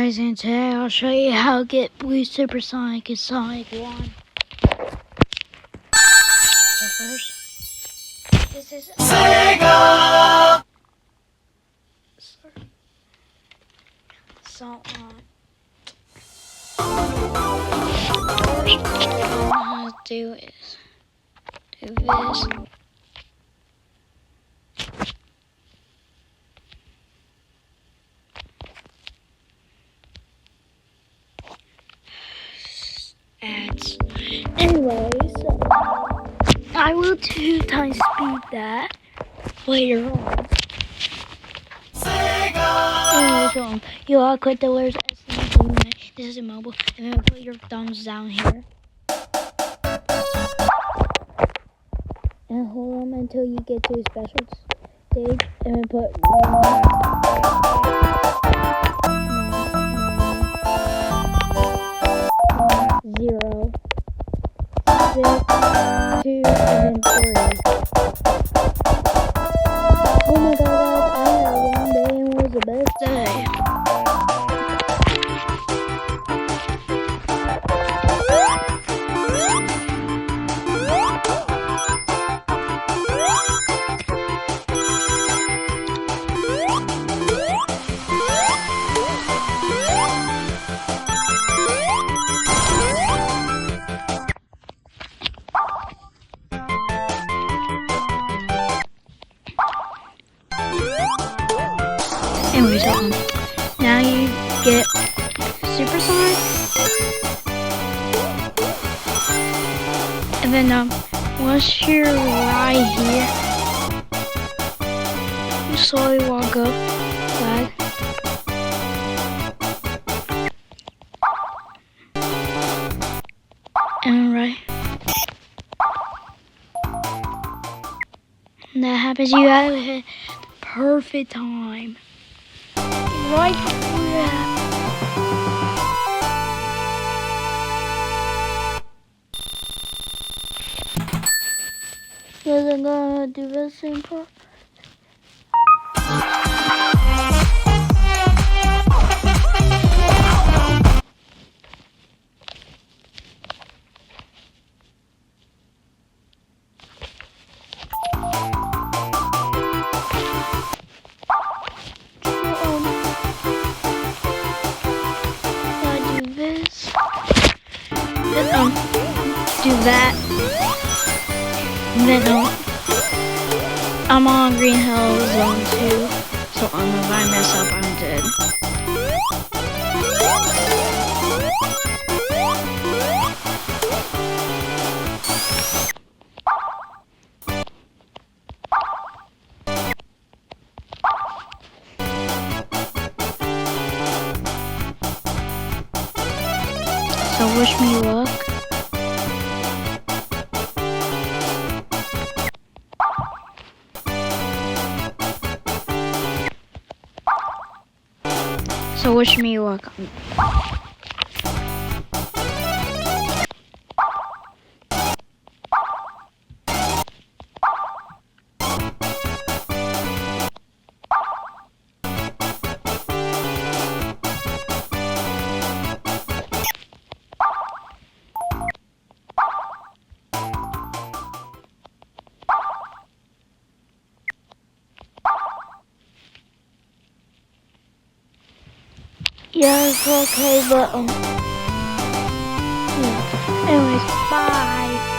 guys, and today I'll show you how to get Blue Supersonic in Sonic 1. So first, this is Sega! So, first, all I have to do is do this. Ads. Anyways, I will 2 times speed that later on. Anyways, you all click the letters S and T. This is a mobile, and then put your thumbs down here. And hold on until you get to a special stage, and then put 0, 6, 2, and then 3. Oh my god, guys, I had a long day and it was the best day. Anyways, now you get Supersonic, and then once you're right here, you slowly walk up, back, and right. And that happens, you have to hit the perfect time. Right before that. Because I'm gonna do the same part. Do that. And then I'm on Green Hill Zone 2, so if I mess up, I'm dead. So wish me luck. So wish me luck. Yeah, it's okay, but yeah. Anyways, bye.